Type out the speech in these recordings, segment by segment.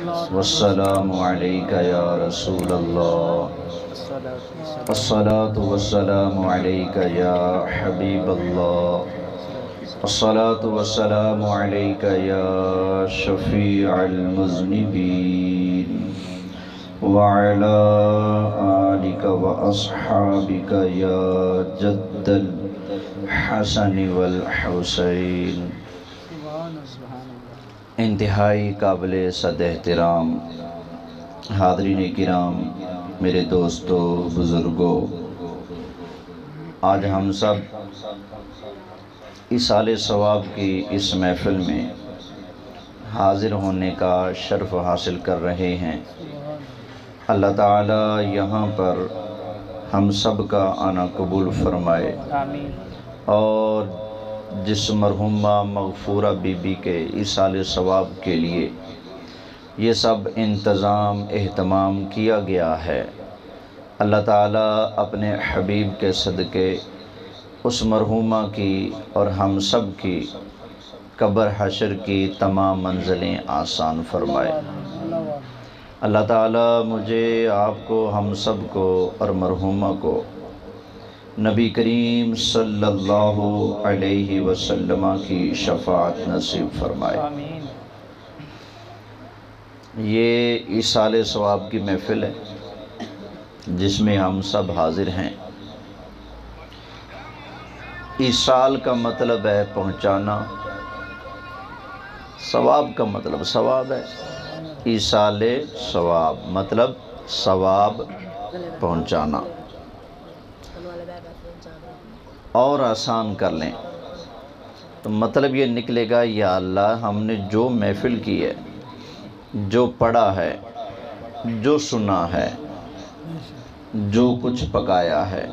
والسلام علیک یا رسول اللہ، الصلاة والسلام علیک یا حبیب اللہ، الصلاة والسلام علیک یا شفیع المذنبین، وعلی آلک واصحابک یا جد الحسن والحسین۔ انتہائی قابل صد احترام حاضرین کرام، میرے دوستو، بزرگوں، آج ہم سب ایصال ثواب کی اس محفل میں حاضر ہونے کا شرف حاصل کر رہے ہیں۔ اللہ تعالی یہاں پر ہم سب کا آنا قبول فرمائے، اور جس مرحومہ مغفورہ بی بی کے ایصال ثواب کے لیے یہ سب انتظام اہتمام کیا گیا ہے، اللہ تعالیٰ اپنے حبیب کے صدقے اس مرحومہ کی اور ہم سب کی قبر حشر کی تمام منزلیں آسان فرمائے۔ اللہ تعالیٰ مجھے، آپ کو، ہم سب کو اور مرحومہ کو نبی کریم صلی اللہ علیہ وسلم کی شفاعت نصیب فرمائے۔ یہ ایصال ثواب کی محفل ہے جس میں ہم سب حاضر ہیں۔ ایصال کا مطلب ہے پہنچانا، ثواب کا مطلب ثواب ہے۔ ایصال ثواب مطلب ثواب پہنچانا، اور آسان کر لیں تو مطلب یہ نکلے گا، یا اللہ ہم نے جو محفل کی ہے، جو پڑھا ہے، جو سنا ہے، جو کچھ پکایا ہے،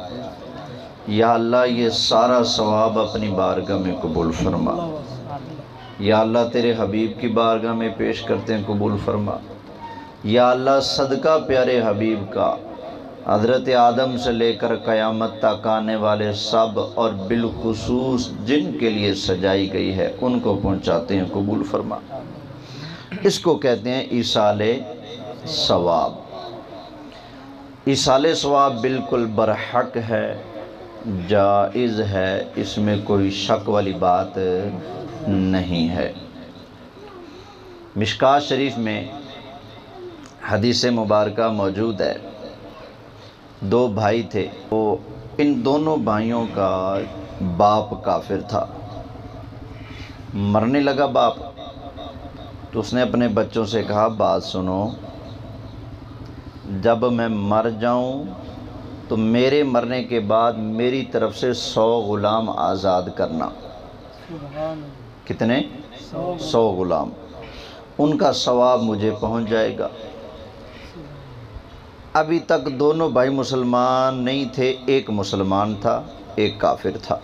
یا اللہ یہ سارا ثواب اپنی بارگاہ میں قبول فرما۔ یا اللہ تیرے حبیب کی بارگاہ میں پیش کرتے ہیں، قبول فرما۔ یا اللہ صدقہ پیارے حبیب کا، حضرت آدم سے لے کر قیامت تک آنے والے سب، اور بالخصوص جن کے لیے سجائی گئی ہے، ان کو پہنچاتے ہیں، قبول فرما۔ اس کو کہتے ہیں ایصال ثواب۔ ایصال ثواب بالکل برحق ہے، جائز ہے، اس میں کوئی شک والی بات نہیں ہے۔ مشکوٰۃ شریف میں حدیث مبارکہ موجود ہے، دو بھائی تھے، ان دونوں بھائیوں کا باپ کافر تھا۔ مرنے لگا باپ، تو اس نے اپنے بچوں سے کہا، بات سنو، جب میں مر جاؤں تو میرے مرنے کے بعد میری طرف سے 100 غلام آزاد کرنا۔ کتنے؟ 100 غلام، ان کا ثواب مجھے پہنچ جائے گا۔ ابھی تک دونوں بھائی مسلمان نہیں تھے، ایک مسلمان تھا، ایک کافر تھا۔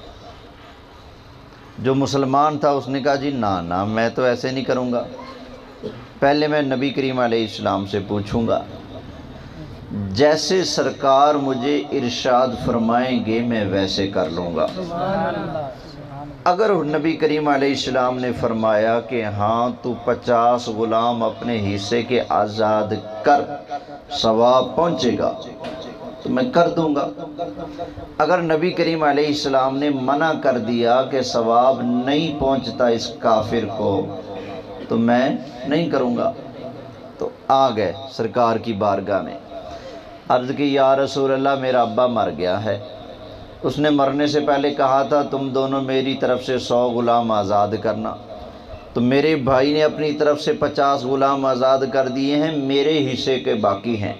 جو مسلمان تھا اس نے کہا، جی نا میں تو ایسے نہیں کروں گا، پہلے میں نبی کریم علیہ السلام سے پوچھوں گا، جیسے سرکار مجھے ارشاد فرمائیں گے میں ویسے کر لوں گا۔ اگر نبی کریم علیہ السلام نے فرمایا کہ ہاں تو 50 غلام اپنے حصے کے آزاد کر، ثواب پہنچے گا، تو میں کر دوں گا۔ اگر نبی کریم علیہ السلام نے منع کر دیا کہ ثواب نہیں پہنچتا اس کافر کو، تو میں نہیں کروں گا۔ تو آ گئے سرکار کی بارگاہ میں، عرض کی، یا رسول اللہ میرا ابا مر گیا ہے، اس نے مرنے سے پہلے کہا تھا تم دونوں میری طرف سے 100 غلام آزاد کرنا، تو میرے بھائی نے اپنی طرف سے 50 غلام آزاد کر دیے ہیں، میرے حصے کے باقی ہیں۔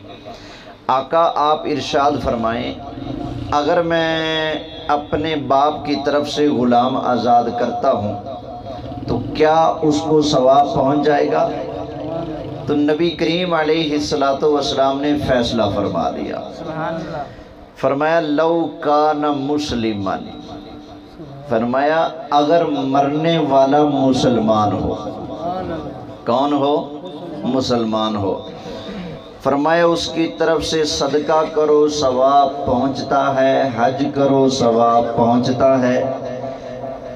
آقا آپ ارشاد فرمائیں، اگر میں اپنے باپ کی طرف سے غلام آزاد کرتا ہوں تو کیا اس کو ثواب پہنچ جائے گا؟ تو نبی کریم علیہ السلام نے فیصلہ فرما دیا، فرمایا لو کان مسلما، فرمایا اگر مرنے والا مسلمان ہو، کون ہو؟ مسلمان ہو، فرمایا اس کی طرف سے صدقہ کرو ثواب پہنچتا ہے، حج کرو ثواب پہنچتا ہے،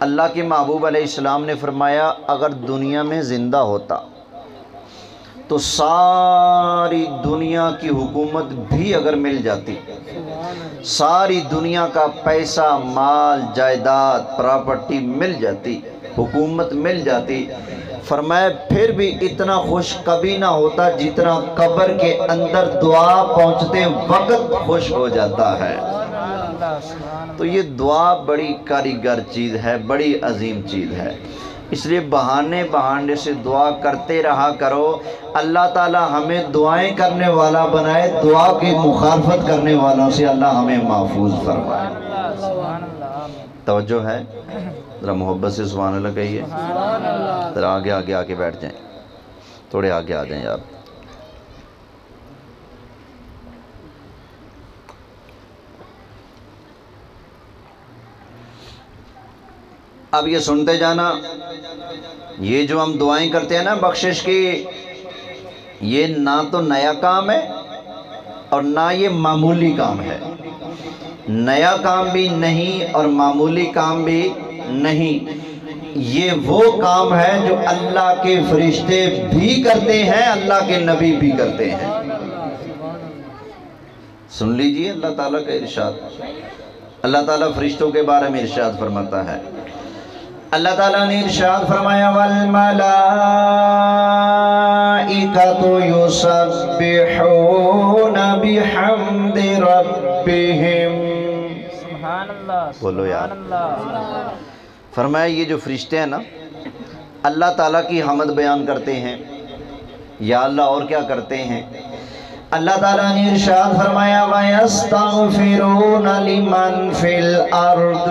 اللہ کے محبوب علیہ السلام نے فرمایا اگر دنیا میں زندہ ہوتا تو ساری دنیا کی حکومت بھی اگر مل جاتی، ساری دنیا کا پیسہ مال جائیداد پراپرٹی مل جاتی، حکومت مل جاتی، فرمایا پھر بھی اتنا خوش کبھی نہ ہوتا جتنا قبر کے اندر دعا پہنچتے وقت خوش ہو جاتا ہے۔ تو یہ دعا بڑی کاریگر چیز ہے، بڑی عظیم چیز ہے، اس لیے بہانے سے دعا کرتے رہا کرو۔ اللہ تعالی ہمیں دعائیں کرنے والا بنائے، دعا کی مخالفت کرنے والوں سے اللہ ہمیں محفوظ فرمائے۔ توجہ ہے؟ ذرا محبت سے سبحان اللہ کہیے، ذرا آگے آ کے بیٹھ جائیں، تھوڑے آگے آ جائیں آپ۔ اب یہ سنتے جانا، یہ جو ہم دعائیں کرتے ہیں نا بخشش کی، یہ نہ تو نیا کام ہے اور نہ یہ معمولی کام ہے، نیا کام بھی نہیں اور معمولی کام بھی نہیں، یہ وہ کام ہے جو اللہ کے فرشتے بھی کرتے ہیں، اللہ کے نبی بھی کرتے ہیں۔ سن لیجئے اللہ تعالیٰ کا ارشاد، اللہ تعالیٰ فرشتوں کے بارے میں ارشاد فرماتا ہے، اللہ تعالیٰ نے ارشاد فرمایا وَالْمَلَائِكَةُ يُسَبِّحُونَ بِحَمْدِ رَبِّهِمْ۔ بولو یار، فرمایا یہ جو فرشتے ہیں نا اللہ تعالیٰ کی حمد بیان کرتے ہیں، یا اللہ اور کیا کرتے ہیں؟ اللہ تعالیٰ نے ارشاد فرمایا وَيَسْتَغْفِرُونَ لِمَنْ فِي الْأَرْضِ۔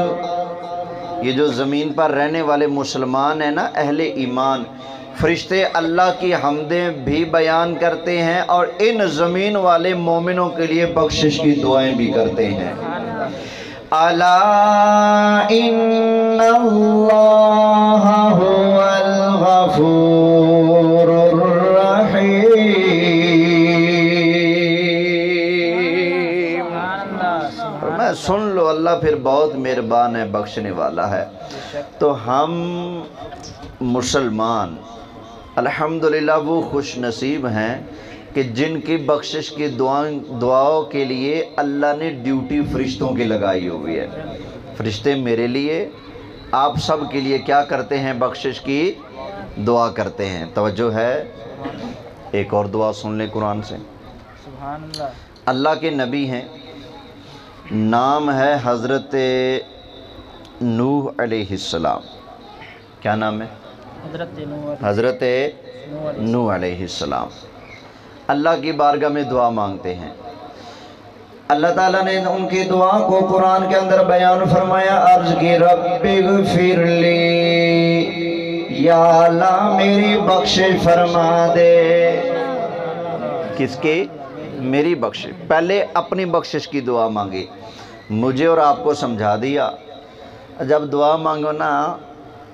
یہ جو زمین پر رہنے والے مسلمان ہیں نا، اہل ایمان، فرشتے اللہ کی حمدیں بھی بیان کرتے ہیں اور ان زمین والے مومنوں کے لیے بخشش کی دعائیں بھی کرتے ہیں۔ الا ان اللہ هو الغفور الرحیم۔ میں سن لو، اللہ پھر بہت مہربان ہے، بخشنے والا ہے۔ تو ہم مسلمان الحمدللہ وہ خوش نصیب ہیں کہ جن کی بخشش کی دعاؤں کے لیے اللہ نے ڈیوٹی فرشتوں کی لگائی ہوئی ہے۔ فرشتے میرے لیے، آپ سب کے لیے کیا کرتے ہیں؟ بخشش کی دعا کرتے ہیں۔ توجہ ہے؟ ایک اور دعا سن لیں قرآن سے۔ سبحان اللہ۔ اللہ کے نبی ہیں، نام ہے حضرت نوح علیہ السلام۔ کیا نام ہے؟ حضرت نوح علیہ السلام۔ اللہ کی بارگاہ میں دعا مانگتے ہیں، اللہ تعالیٰ نے ان کی دعا کو قرآن کے اندر بیان فرمایا، عرض کی رب اغفر لی، یا اللہ میری بخشش فرما دے۔ کس کی؟ میری بخشش۔ پہلے اپنی بخشش کی دعا مانگی، مجھے اور آپ کو سمجھا دیا۔ جب دعا مانگو نا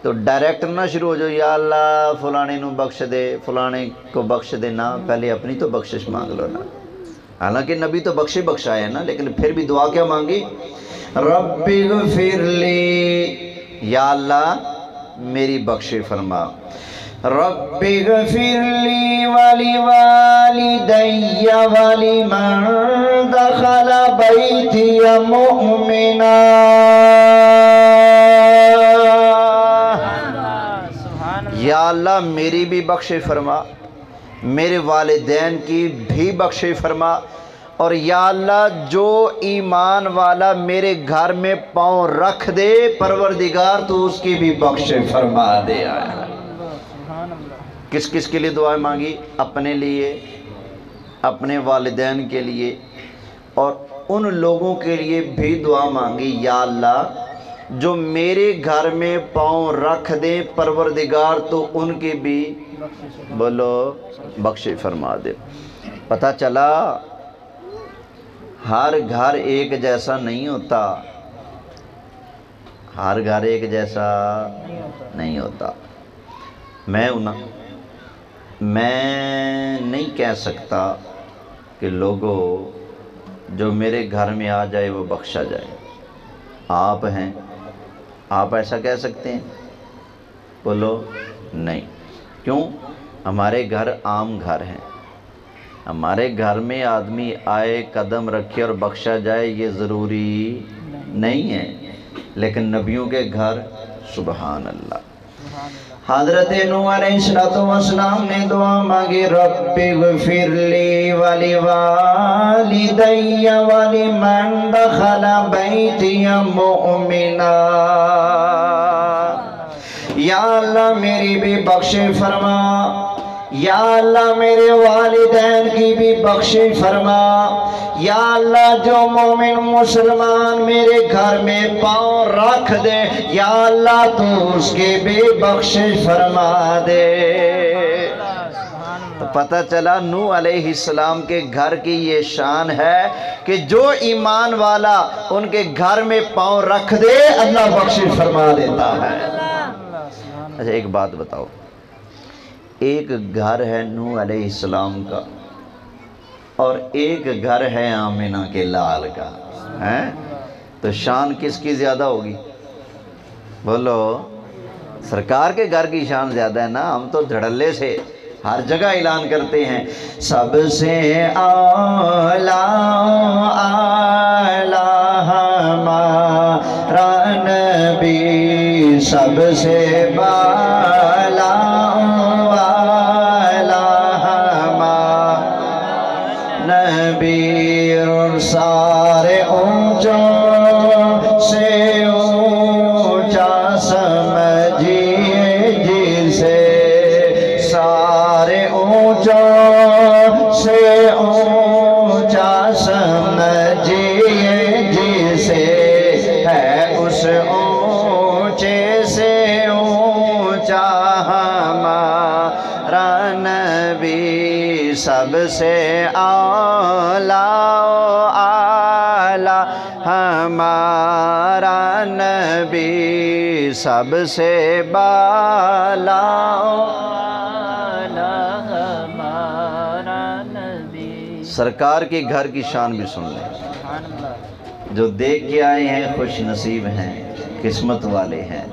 تو ڈائریکٹ نہ شروع ہو جاؤ یا اللہ فلانے نو بخش دے، فلانے کو بخش دے، نا پہلے اپنی تو بخشش مانگ لو نا۔ حالانکہ نبی تو بخشا ہے نا، لیکن پھر بھی دعا کیا مانگی؟ رب اغفر لی، یا اللہ میری بخشش فرما۔ رب اغفر لی ولوالدی ولمن دخل بیتی مؤمنا۔ یا اللہ میری بھی بخشش فرما، میرے والدین کی بھی بخشش فرما، اور یا اللہ جو ایمان والا میرے گھر میں پاؤں رکھ دے پروردگار تو اس کی بھی بخشش فرما دے۔ کس کس کے لیے دعائیں مانگی؟ اپنے لیے، اپنے والدین کے لیے، اور ان لوگوں کے لیے بھی دعا مانگی، یا اللہ جو میرے گھر میں پاؤں رکھ دیں پروردگار تو ان کی بھی بولو بخشش فرما دے۔ پتہ چلا ہر گھر ایک جیسا نہیں ہوتا، ہر گھر ایک جیسا نہیں ہوتا۔ میں نہیں کہہ سکتا کہ لوگوں جو میرے گھر میں آ جائے وہ بخشا جائے۔ آپ ہیں، آپ ایسا کہہ سکتے ہیں؟ بولو نہیں۔ کیوں؟ ہمارے گھر عام گھر ہیں، ہمارے گھر میں آدمی آئے قدم رکھے اور بخشا جائے یہ ضروری نہیں ہے، لیکن نبیوں کے گھر سبحان اللہ۔ حضرت نوح علیہ السلام نے دعا مانگی، رب اغفر لی ولی والدی ولمن دخل بیتی مؤمنا، یا اللہ میری بھی بخش فرما، یا اللہ میرے والدین کی بھی بخش فرما، یا اللہ جو مومن مسلمان میرے گھر میں پاؤں رکھ دے یا اللہ تو اس کے بھی بخش فرما دے۔ تو پتہ چلا نوح علیہ السلام کے گھر کی یہ شان ہے کہ جو ایمان والا ان کے گھر میں پاؤں رکھ دے اللہ بخش فرما دیتا ہے۔ اچھا ایک بات بتاؤ، ایک گھر ہے نوح علیہ السلام کا اور ایک گھر ہے آمنہ کے لال کا، تو شان کس کی زیادہ ہوگی؟ بولو سرکار کے گھر کی شان زیادہ ہے نا، ہم تو دھڑلے سے ہر جگہ اعلان کرتے ہیں سب سے اعلیٰ اعلیٰ ہمارا نبی، سب سے بالا سارے اونچوں سے اونچا سمجھیے جسے، سارے اونچوں سے اونچا سمجھیے جسے، ہے اس اونچے سے اونچا ہمارا نبی، سب سے اعلیٰ ہمارا نبی، سب سے بالا ہمارا نبی۔ سرکار کے گھر کی شان بھی سن لیں، جو دیکھ کے آئے ہیں خوش نصیب ہیں، قسمت والے ہیں،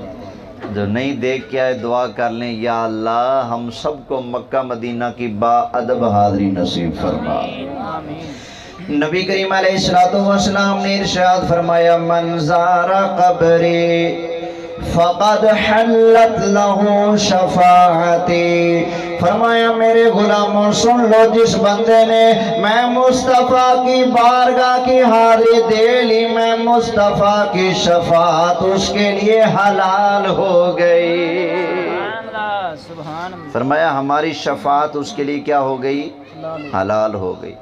جو نہیں دیکھ کے آئے دعا کر لیں یا اللہ ہم سب کو مکہ مدینہ کی با ادب حاضری نصیب فرما۔ نبی کریم علیہ السلام نے ارشاد فرمایا من زار قبری فقد حلت لہو شفاعتی، فرمایا میرے غلاموں سن لو، جس بندے نے میں مصطفیٰ کی بارگاہ کی حاضری دے لی، میں مصطفیٰ کی شفاعت اس کے لیے حلال ہو گئی۔ فرمایا ہماری شفاعت اس کے لیے کیا ہو گئی؟ حلال ہو گئی۔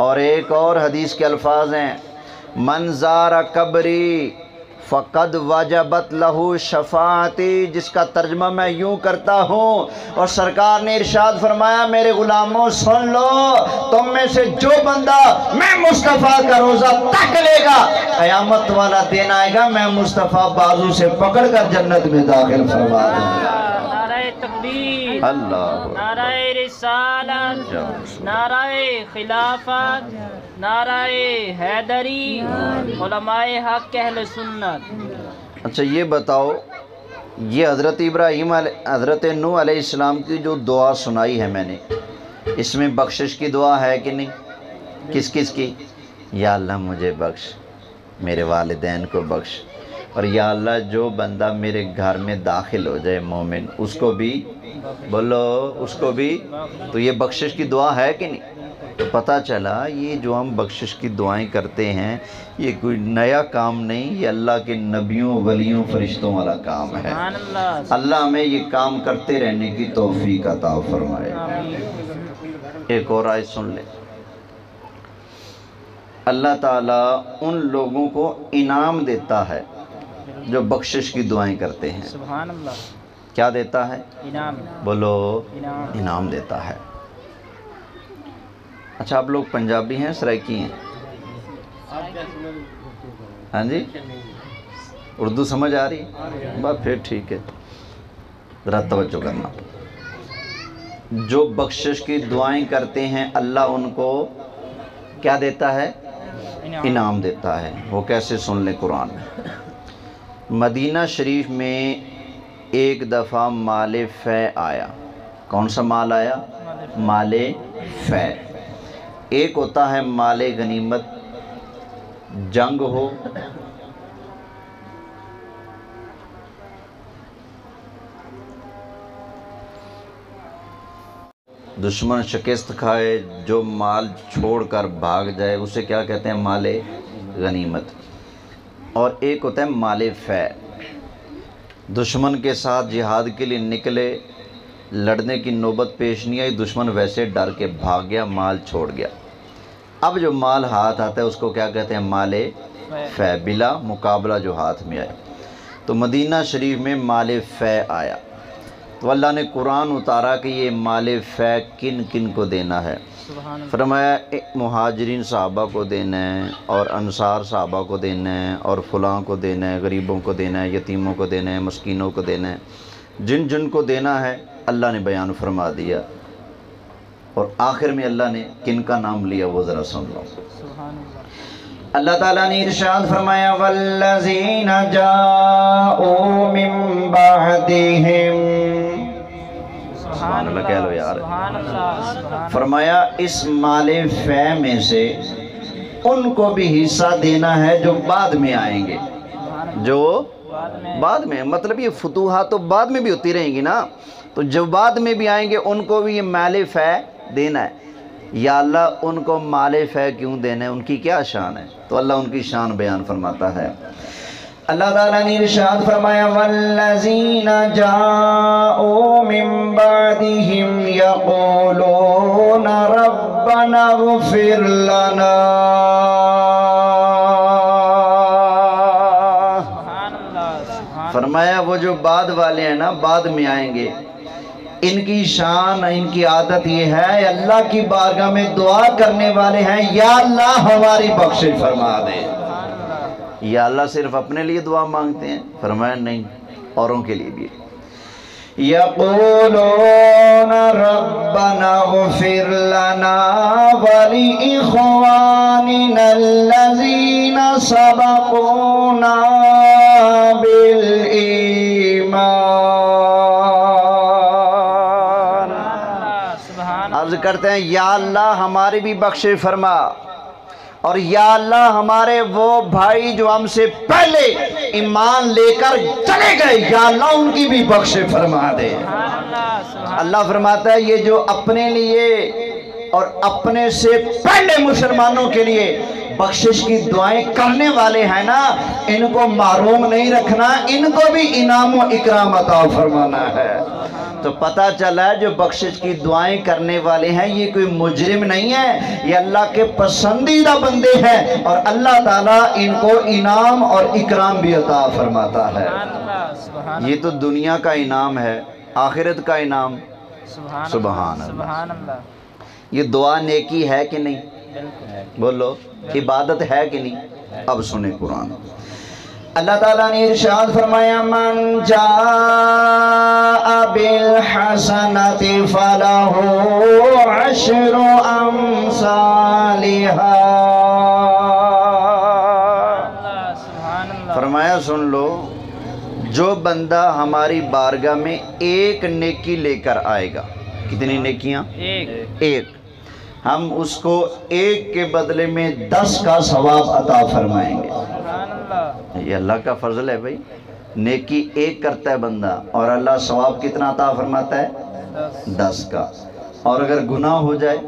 اور ایک اور حدیث کے الفاظ ہیں من زار قبری فقد وجبت لہو شفاعتی، جس کا ترجمہ میں یوں کرتا ہوں، اور سرکار نے ارشاد فرمایا میرے غلاموں سن لو، تم میں سے جو بندہ میں مصطفیٰ کا روزہ تک لے گا قیامت والا دن آئے گا میں مصطفیٰ بازو سے پکڑ کر جنت میں داخل فرما دوں گا۔ تکبیر، اللہ نعرہ رسالت، نعرہ خلافت، نعرہ حیدری، علماء حق اہل سنت۔ اچھا یہ بتاؤ، یہ حضرت نوح علیہ السلام کی جو دعا سنائی ہے میں نے، اس میں بخشش کی دعا ہے کہ نہیں؟ کس کس کی؟ یا اللہ مجھے بخش، میرے والدین کو بخش، اور یا اللہ جو بندہ میرے گھر میں داخل ہو جائے مومن اس کو بھی، بولو اس کو بھی، تو یہ بخشش کی دعا ہے کہ نہیں؟ تو پتہ چلا یہ جو ہم بخشش کی دعائیں کرتے ہیں یہ کوئی نیا کام نہیں، یہ اللہ کے نبیوں ولیوں فرشتوں والا کام ہے۔ اللہ ہمیں یہ کام کرتے رہنے کی توفیق عطا فرمائے۔ ایک اور آیت سن لیں، اللہ تعالیٰ ان لوگوں کو انعام دیتا ہے جو بخشش کی دعائیں کرتے ہیں۔ سبحان اللہ۔ کیا دیتا ہے؟ انعام۔ بولو انعام دیتا ہے۔ اچھا آپ لوگ پنجابی ہیں سرائکی ہیں؟ ہاں جی، اردو سمجھ آ رہی؟ بس پھر ٹھیک ہے، ذرا توجہ کرنا۔ جو بخشش کی دعائیں کرتے ہیں اللہ ان کو کیا دیتا ہے؟ انعام دیتا ہے۔ وہ کیسے؟ سن لیں قرآن میں مدینہ شریف میں ایک دفعہ مال فے آیا. کون سا مال آیا؟ مال فے. ایک ہوتا ہے مال غنیمت، جنگ ہو دشمن شکست کھائے، جو مال چھوڑ کر بھاگ جائے اسے کیا کہتے ہیں؟ مال غنیمت. اور ایک ہوتا ہے مال فے. دشمن کے ساتھ جہاد کے لیے نکلے، لڑنے کی نوبت پیش نہیں آئی، دشمن ویسے ڈر کے بھاگ گیا، مال چھوڑ گیا. اب جو مال ہاتھ آتا ہے اس کو کیا کہتے ہیں؟ مال فے، بلا مقابلہ جو ہاتھ میں آئے. تو مدینہ شریف میں مال فے آیا تو اللہ نے قرآن اتارا کہ یہ مال فے کن کن کو دینا ہے. فرمایا مہاجرین صحابہ کو دینا ہے، اور انصار صحابہ کو دینا ہے، اور فلاں کو دینا ہے، غریبوں کو دینا ہے، یتیموں کو دینا ہے، مسکینوں کو دینا ہے. جن جن کو دینا ہے اللہ نے بیان فرما دیا. اور آخر میں اللہ نے کن کا نام لیا وہ ذرا سن لو. اللہ تعالیٰ نے ارشاد فرمایا والذین جاؤوا من بعدہم. سبحان اللہ کہہ لو یار. فرمایا اس مال فے میں سے ان کو بھی حصہ دینا ہے جو بعد میں آئیں گے. جو بعد میں، مطلب یہ فتوحات تو بعد میں بھی ہوتی رہیں گی نا، تو جو بعد میں بھی آئیں گے ان کو بھی یہ مال فے دینا ہے. یا اللہ ان کو مال فے کیوں دینا ہے؟ ان کی کیا شان ہے؟ تو اللہ ان کی شان بیان فرماتا ہے. اللہ تعالیٰ نے ارشاد فرمایا والذین جاؤوا من بعدہم یقولون ربنا اغفر لنا. فرمایا وہ جو بعد والے ہیں نا، بعد میں آئیں گے، ان کی شان، ان کی عادت یہ ہے اللہ کی بارگاہ میں دعا کرنے والے ہیں یا اللہ ہماری بخشش فرما دے. یا اللہ صرف اپنے لیے دعا مانگتے ہیں؟ فرمایا نہیں، اوروں کے لیے بھی. یقولون ربنا اغفر لنا ولإخواننا الذین سبقونا بالایمان. عرض کرتے ہیں یا اللہ ہماری بھی بخشش فرما، اور یا اللہ ہمارے وہ بھائی جو ہم سے پہلے ایمان لے کر چلے گئے، یا اللہ ان کی بھی بخشش فرما دے. اللہ فرماتا ہے یہ جو اپنے لیے اور اپنے سے پہلے مسلمانوں کے لیے بخشش کی دعائیں کرنے والے ہیں نا، ان کو محروم نہیں رکھنا، ان کو بھی انعام و اکرام عطا فرمانا ہے. تو پتہ چلا ہے جو بخشش کی دعائیں کرنے والے ہیں یہ کوئی مجرم نہیں ہے، یہ اللہ کے پسندیدہ بندے ہیں، اور اللہ تعالیٰ ان کو انعام اور اکرام بھی عطا فرماتا ہے. یہ تو دنیا کا انعام ہے، آخرت کا انعام سبحان اللہ. یہ دعا نیکی ہے کہ نہیں؟ بولو عبادت ہے کہ نہیں؟ اب سنیں قرآن. اللہ تعالیٰ نے ارشاد فرمایا من جاء بالحسنۃ فلہ عشر امثالہا. فرمایا سن لو، جو بندہ ہماری بارگاہ میں ایک نیکی لے کر آئے گا. کتنی نیکیاں؟ ایک. ہم اس کو ایک کے بدلے میں 10 کا ثواب عطا فرمائیں گے. یہ اللہ کا فضل ہے بھائی. نیکی ایک کرتا ہے بندہ اور اللہ ثواب کتنا عطا فرماتا ہے؟ 10 کا. اور اگر گناہ ہو جائے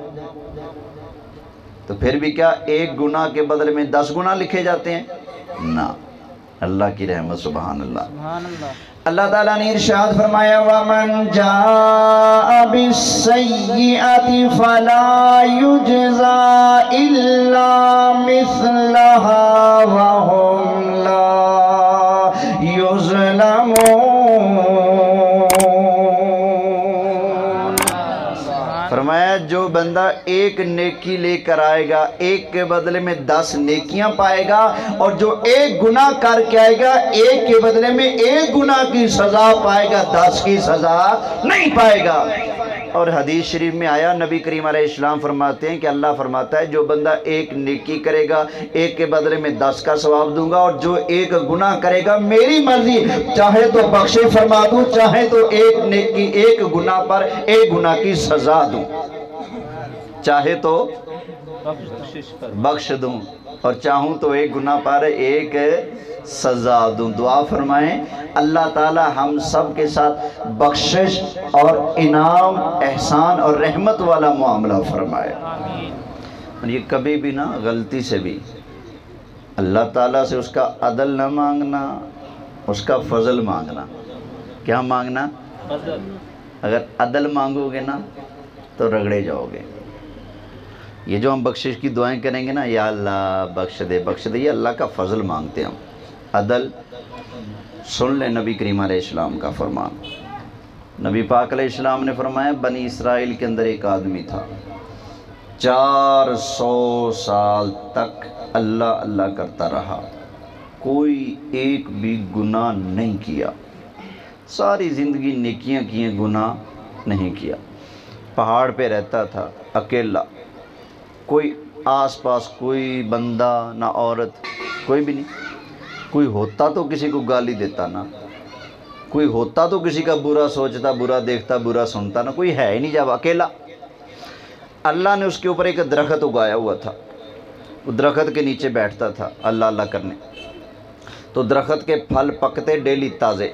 تو پھر بھی کیا ایک گناہ کے بدلے میں 10 گناہ لکھے جاتے ہیں؟ نہ. اللہ کی رحمت سبحان اللہ. اللہ تعالیٰ نے ارشاد فرمایا وَمَنْ جَاءَ بِالسَّيِّئَةِ فَلَا يُجْزَى إِلَّا مِثْلَهَا وَهُمْ لَا يُظْلَمُونَ. فرمایا جو بندہ ایک نیکی لے کر آئے گا ایک کے بدلے میں 10 نیکیاں پائے گا، اور جو ایک گناہ کر کے آئے گا ایک کے بدلے میں ایک گناہ کی سزا پائے گا، 10 کی سزا نہیں پائے گا. اور حدیث شریف میں آیا، نبی کریم علیہ السلام فرماتے ہیں کہ اللہ فرماتا ہے جو بندہ ایک نیکی کرے گا ایک کے بدلے میں 10 کا ثواب دوں گا، اور جو ایک گناہ کرے گا میری مرضی، چاہے تو بخشے فرما دوں، چاہے تو ایک نیکی ایک گناہ پر ایک گناہ کی سزا دوں، چاہے تو بخش دوں اور چاہوں تو ایک گناہ پر ایک سزا دوں۔ دعا فرمائیں اللہ تعالی ہم سب کے ساتھ بخشش اور انعام، احسان اور رحمت والا معاملہ فرمائے۔ اور یہ کبھی بھی نا غلطی سے بھی اللہ تعالیٰ سے اس کا عدل نہ مانگنا، اس کا فضل مانگنا۔ کیا مانگنا؟ اگر عدل مانگو گے نا تو رگڑے جاؤ گے۔ یہ جو ہم بخشش کی دعائیں کریں گے نا، یا اللہ بخش دے بخش دے، یہ اللہ کا فضل مانگتے ہیں ہم۔ عدل سن لیں نبی کریم علیہ السلام کا فرمان۔ نبی پاک علیہ السلام نے فرمایا بنی اسرائیل کے اندر ایک آدمی تھا، 400 سال تک اللہ اللہ کرتا رہا، کوئی ایک بھی گناہ نہیں کیا، ساری زندگی نیکیاں کیے، گناہ نہیں کیا، پہاڑ پہ رہتا تھا اکیلا، کوئی آس پاس کوئی بندہ نہ عورت، کوئی بھی نہیں، کوئی ہوتا تو کسی کو گالی دیتا نا، کوئی ہوتا تو کسی کا برا سوچتا، برا دیکھتا، برا سنتا نا، کوئی ہے ہی نہیں، جب اکیلا۔ اللہ نے اس کے اوپر ایک درخت اگایا ہوا تھا، وہ درخت کے نیچے بیٹھتا تھا اللہ اللہ کرنے، تو درخت کے پھل پکتے ڈیلی تازے،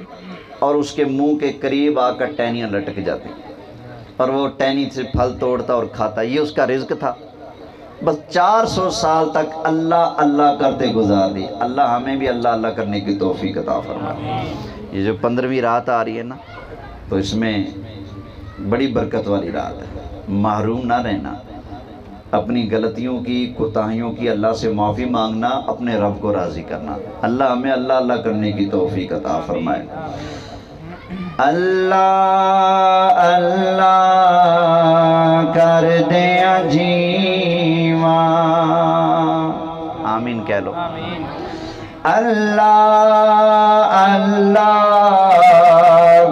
اور اس کے منہ کے قریب آ کر ٹہنیاں لٹک جاتی، اور وہ ٹہنی سے پھل توڑتا اور کھاتا، یہ اس کا رزق تھا۔ بس 400 سال تک اللہ اللہ کرتے گزار دی۔ اللہ ہمیں بھی اللہ اللہ کرنے کی توفیق عطا فرمائے۔ یہ جو 15ویں رات آ رہی ہے نا، تو اس میں بڑی برکت والی رات ہے، محروم نہ رہنا، اپنی غلطیوں کی کوتاہیوں کی اللہ سے معافی مانگنا، اپنے رب کو راضی کرنا۔ اللہ ہمیں اللہ اللہ کرنے کی توفیق عطا فرمائے۔ اللہ اللہ کر دیا جیواں، آمین کہہ لو۔ اللہ اللہ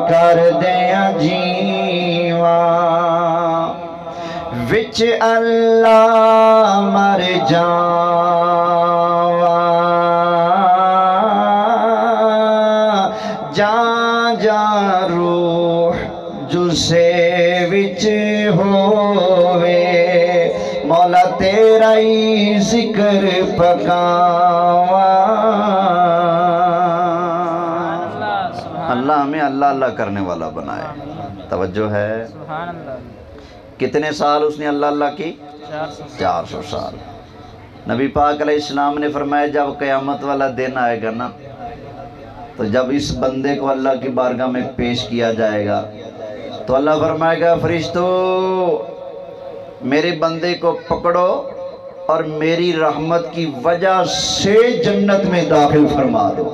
کر دیا جیواں، وچ اللہ مر جاواں، جان جان روح جسے وچ ہووے، مولا تیرا ہی ذکر پکاواں۔ اللہ ہمیں اللہ اللہ کرنے والا بنائے۔ توجہ ہے؟ کتنے سال اس نے اللہ اللہ کی؟ 400 سال۔ نبی پاک علیہ السلام نے فرمایا جب قیامت والا دن آئے گا نا، تو جب اس بندے کو اللہ کی بارگاہ میں پیش کیا جائے گا تو اللہ فرمائے گا فرشتو میرے بندے کو پکڑو اور میری رحمت کی وجہ سے جنت میں داخل فرما دو۔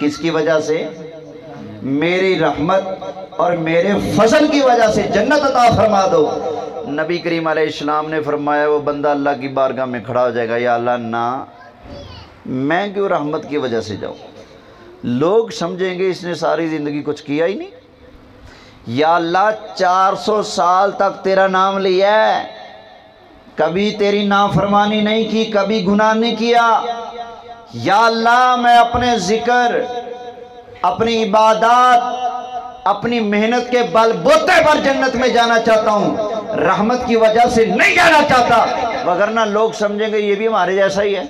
کس کی وجہ سے؟ میری رحمت اور میرے فضل کی وجہ سے جنت عطا فرما دو۔ نبی کریم علیہ السلام نے فرمایا وہ بندہ اللہ کی بارگاہ میں کھڑا ہو جائے گا، یا اللہ نہ، میں کیوں رحمت کی وجہ سے جاؤں؟ لوگ سمجھیں گے اس نے ساری زندگی کچھ کیا ہی نہیں۔ یا اللہ 400 سال تک تیرا نام لیا ہے، کبھی تیری نافرمانی نہیں کی، کبھی گناہ نہیں کیا۔ یا اللہ میں اپنے ذکر، اپنی عبادات، اپنی محنت کے بل بوتے پر جنت میں جانا چاہتا ہوں، رحمت کی وجہ سے نہیں جانا چاہتا، وگرنہ لوگ سمجھیں گے یہ بھی ہمارے جیسا ہی ہے۔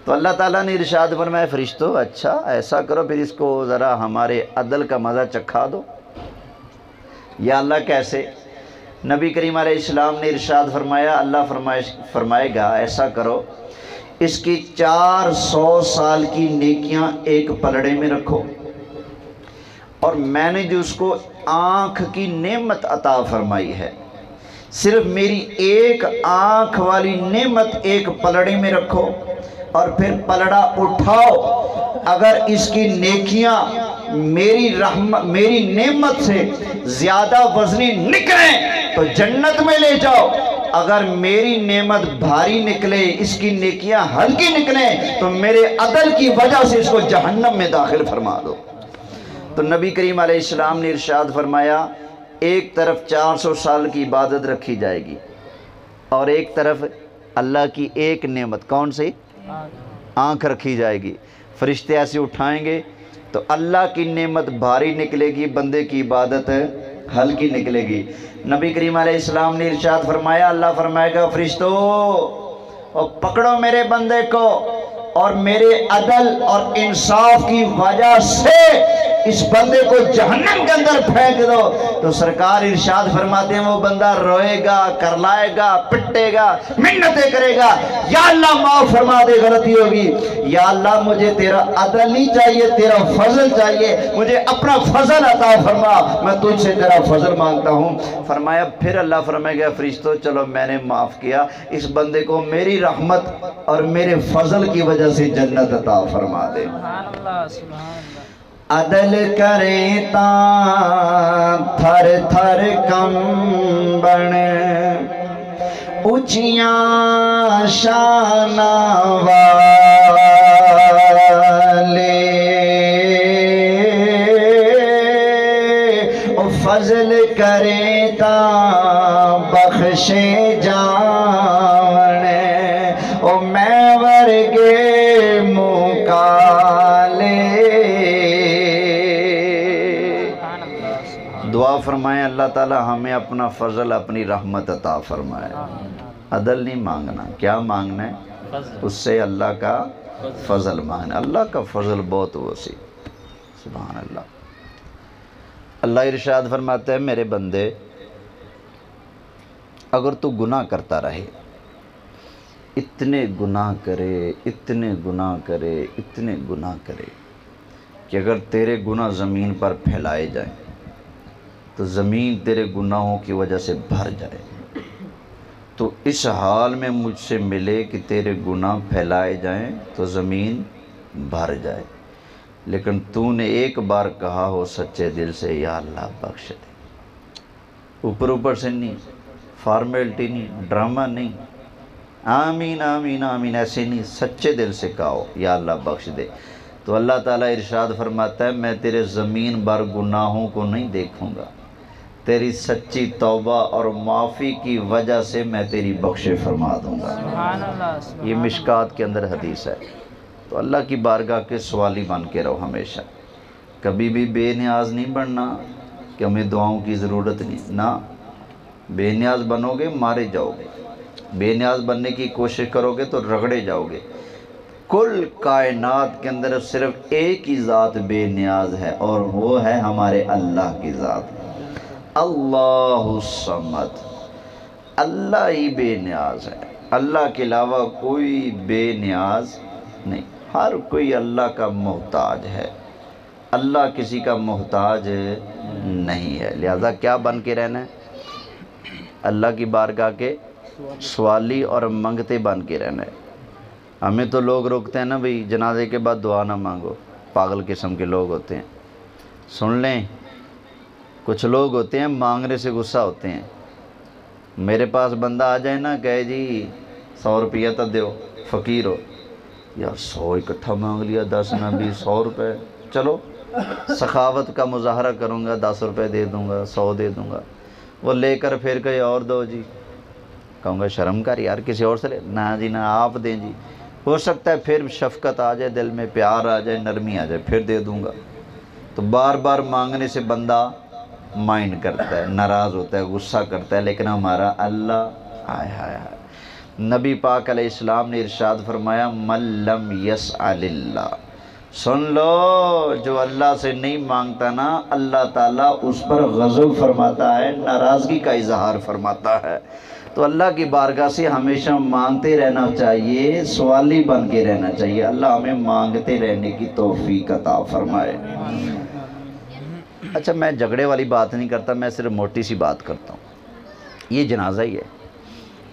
تو اللہ تعالیٰ نے ارشاد فرمایا فرشتو اچھا ایسا کرو پھر اس کو ذرا ہمارے عدل کا مزہ چکھا دو۔ یا اللہ کیسے؟ نبی کریم علیہ السلام نے ارشاد فرمایا اللہ فرمائے گا ایسا کرو، اس کی 400 سال کی نیکیاں ایک پلڑے میں رکھو، اور میں نے جو اس کو آنکھ کی نعمت عطا فرمائی ہے، صرف میری ایک آنکھ والی نعمت ایک پلڑے میں رکھو، اور پھر پلڑا اٹھاؤ، اگر اس کی نیکیاں میری نعمت سے زیادہ وزنی نکلیں تو جنت میں لے جاؤ، اگر میری نعمت بھاری نکلے، اس کی نیکیاں ہلکی نکلیں تو میرے عدل کی وجہ سے اس کو جہنم میں داخل فرما دو۔ تو نبی کریم علیہ السلام نے ارشاد فرمایا ایک طرف 400 سال کی عبادت رکھی جائے گی اور ایک طرف اللہ کی ایک نعمت کون سی آنکھ رکھی جائے گی. فرشتے ایسے اٹھائیں گے تو اللہ کی نعمت بھاری نکلے گی، بندے کی عبادت ہلکی نکلے گی. نبی کریم علیہ السلام نے ارشاد فرمایا، اللہ فرمائے گا فرشتوں اور پکڑو میرے بندے کو اور میرے عدل اور انصاف کی وجہ سے اس بندے کو جہنم کے اندر پھینک دو. تو سرکار ارشاد فرماتے ہیں وہ بندہ روئے گا، کرلائے گا، پٹے گا، منتیں کرے گا، یا اللہ معاف فرما دے، غلطی ہوگی، یا اللہ مجھے تیرا عدل نہیں چاہیے، تیرا فضل چاہیے، مجھے اپنا فضل عطا فرما، میں تجھ سے تیرا فضل مانگتا ہوں. فرمایا پھر اللہ فرمائے گا فرشتوں چلو میں نے معاف کیا، اس بندے کو میری رحمت اور میرے فضل کی وجہ سے جنت عطا فرما دے. سبحان اللہ سبحان اللہ. عدل کریں تاں تھر تھر کمبن اونچیاں شاناں والے، او فضل کریں تاں بخشے جان، او میں ورگے مکالے. دعا فرمائیں اللہ تعالی ہمیں اپنا فضل اپنی رحمت عطا فرمائے. عدل نہیں مانگنا، کیا مانگنا ہے؟ اس سے اللہ کا فضل مانگنا. اللہ کا فضل بہت وسیع. سبحان اللہ. اللہ ارشاد فرماتا ہے میرے بندے اگر تو گناہ کرتا رہے، اتنے گناہ کرے، اتنے گناہ کرے، اتنے گناہ کرے کہ اگر تیرے گناہ زمین پر پھیلائے جائیں تو زمین تیرے گناہوں کی وجہ سے بھر جائے، تو اس حال میں مجھ سے ملے کہ تیرے گناہ پھیلائے جائیں تو زمین بھر جائے، لیکن تو نے ایک بار کہا ہو سچے دل سے یا اللہ بخش دے. اوپر اوپر سے نہیں، فارمیلٹی نہیں، ڈرامہ نہیں، آمین آمین آمین ایسے نہیں، سچے دل سے کہو یا اللہ بخش دے. تو اللہ تعالیٰ ارشاد فرماتا ہے میں تیرے زمین بھر گناہوں کو نہیں دیکھوں گا، تیری سچی توبہ اور معافی کی وجہ سے میں تیری بخش فرما دوں گا. سبحان اللہ. یہ مشکات کے اندر حدیث ہے. تو اللہ کی بارگاہ کے سوالی بن کے رہو ہمیشہ. کبھی بھی بے نیاز نہیں بننا کہ ہمیں دعاؤں کی ضرورت نہیں، نہ. بے نیاز بنو گے مارے جاؤ گے، بے نیاز بننے کی کوشش کرو گے تو رگڑے جاؤ گے. کل کائنات کے اندر صرف ایک ہی ذات بے نیاز ہے اور وہ ہے ہمارے اللہ کی ذات. اللہ الصمد، اللہ ہی بے نیاز ہے، اللہ کے علاوہ کوئی بے نیاز نہیں. ہر کوئی اللہ کا محتاج ہے، اللہ کسی کا محتاج نہیں ہے. لہذا کیا بن کے رہنا ہے؟ اللہ کی بارگاہ کے سوالی اور منگتے بن کے رہنا ہے. ہمیں تو لوگ روکتے ہیں نا بھئی جنازے کے بعد دعا نہ مانگو، پاگل قسم کے لوگ ہوتے ہیں. سن لیں، کچھ لوگ ہوتے ہیں مانگنے سے غصہ ہوتے ہیں. میرے پاس بندہ آ جائے نا کہے جی 100 روپیہ تو دیو، فقیر ہو، یار 100 اکٹھا مانگ لیا، 10 نہ 20، 100 روپے، چلو سخاوت کا مظاہرہ کروں گا، 10 روپے دے دوں گا، 100 دے دوں گا. وہ لے کر پھر کہیں اور دو جی، کہوں گا شرم کر یار کسی اور سے لے، نہ جی نہ آپ دیں جی. ہو سکتا ہے پھر شفقت آ جائے دل میں، پیار آ جائے، نرمی آ جائے، پھر دے دوں گا. تو بار بار مانگنے سے بندہ مائنڈ کرتا ہے، ناراض ہوتا ہے، غصہ کرتا ہے. لیکن ہمارا اللہ ہائے ہائے ہائے. نبی پاک علیہ السلام نے ارشاد فرمایا من لم یسأل اللہ، سن لو جو اللہ سے نہیں مانگتا نا اللہ تعالیٰ اس پر غضب فرماتا ہے، ناراضگی کا اظہار فرماتا ہے. تو اللہ کی بارگاہ سے ہمیشہ مانگتے رہنا چاہیے، سوالی بن کے رہنا چاہیے. اللہ ہمیں مانگتے رہنے کی توفیق عطا فرمائے. اچھا میں جھگڑے والی بات نہیں کرتا، میں صرف موٹی سی بات کرتا ہوں. یہ جنازہ ہی ہے.